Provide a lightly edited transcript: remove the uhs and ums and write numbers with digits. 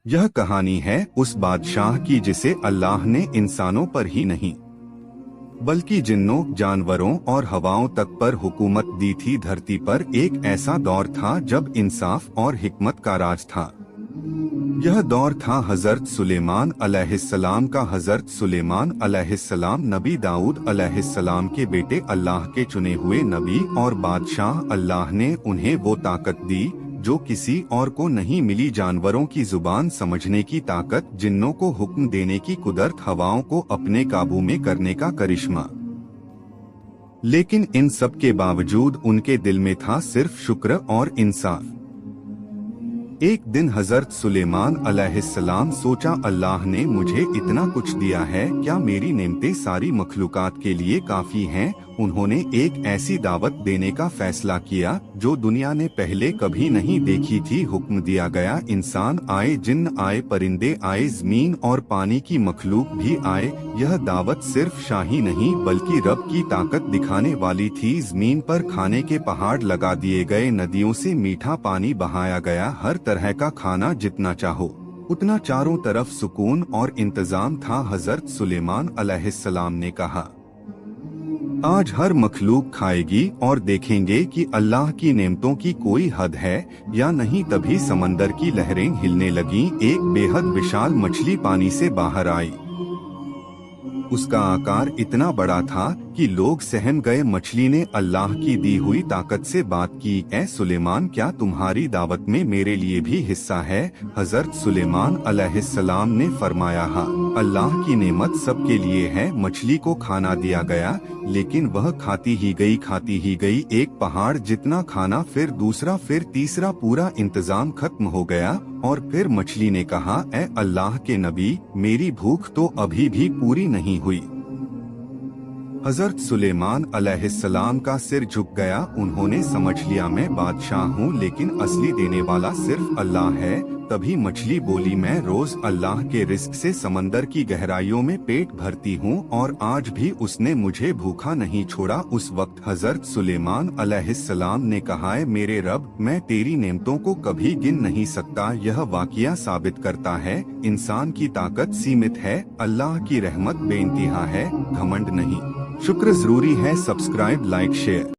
यह कहानी है उस बादशाह की जिसे अल्लाह ने इंसानों पर ही नहीं बल्कि जिन्नों, जानवरों और हवाओं तक पर हुकूमत दी थी। धरती पर एक ऐसा दौर था जब इंसाफ और हिकमत का राज था। यह दौर था हजरत सुलेमान अलैहिस्सलाम का। हजरत सुलेमान अलैहिस्सलाम नबी दाऊद अलैहिस्सलाम के बेटे, अल्लाह के चुने हुए नबी और बादशाह। अल्लाह ने उन्हें वो ताकत दी जो किसी और को नहीं मिली। जानवरों की जुबान समझने की ताकत, जिन्नों को हुक्म देने की कुदरत, हवाओं को अपने काबू में करने का करिश्मा। लेकिन इन सब के बावजूद उनके दिल में था सिर्फ शुक्र और इंसाफ। एक दिन हजरत सुलेमान अलैहिस्सलाम सोचा, अल्लाह ने मुझे इतना कुछ दिया है, क्या मेरी नेमतें सारी मखलूकात के लिए काफी हैं? उन्होंने एक ऐसी दावत देने का फैसला किया जो दुनिया ने पहले कभी नहीं देखी थी। हुक्म दिया गया, इंसान आए, जिन्न आए, परिंदे आए, जमीन और पानी की मखलूक भी आए। यह दावत सिर्फ शाही नहीं बल्कि रब की ताकत दिखाने वाली थी। जमीन पर खाने के पहाड़ लगा दिए गए, नदियों से मीठा पानी बहाया गया, हर तरह का खाना जितना चाहो उतना, चारों तरफ सुकून और इंतजाम था। हजरत सुलेमान अलैहिस्सलाम ने कहा, आज हर मखलूक खाएगी और देखेंगे कि अल्लाह की नेमतों की कोई हद है या नहीं। तभी समंदर की लहरें हिलने लगीं। एक बेहद विशाल मछली पानी से बाहर आई। उसका आकार इतना बड़ा था कि लोग सहम गए। मछली ने अल्लाह की दी हुई ताकत से बात की, ए सुलेमान, क्या तुम्हारी दावत में मेरे लिए भी हिस्सा है? हजरत सुलेमान अलैहिस्सलाम ने फरमाया, हाँ, अल्लाह की नेमत सबके लिए है। मछली को खाना दिया गया, लेकिन वह खाती ही गई। एक पहाड़ जितना खाना, फिर दूसरा, फिर तीसरा, पूरा इंतजाम खत्म हो गया। और फिर मछली ने कहा, ए अल्लाह के नबी, मेरी भूख तो अभी भी पूरी नहीं हुई। हजरत सुलेमान अलैहिस्सलाम का सिर झुक गया। उन्होंने समझ लिया, मैं बादशाह हूँ लेकिन असली देने वाला सिर्फ अल्लाह है। तभी मछली बोली, मैं रोज अल्लाह के रिस्क से समंदर की गहराइयों में पेट भरती हूँ और आज भी उसने मुझे भूखा नहीं छोड़ा। उस वक्त हजरत सुलेमान अलैहिस्सलाम ने कहा, है मेरे रब, मैं तेरी नेमतों को कभी गिन नहीं सकता। यह वाकया साबित करता है इंसान की ताकत सीमित है, अल्लाह की रहमत बेइंतहा है, घमंड नहीं। शुक्र जरूरी है। Subscribe, like, share.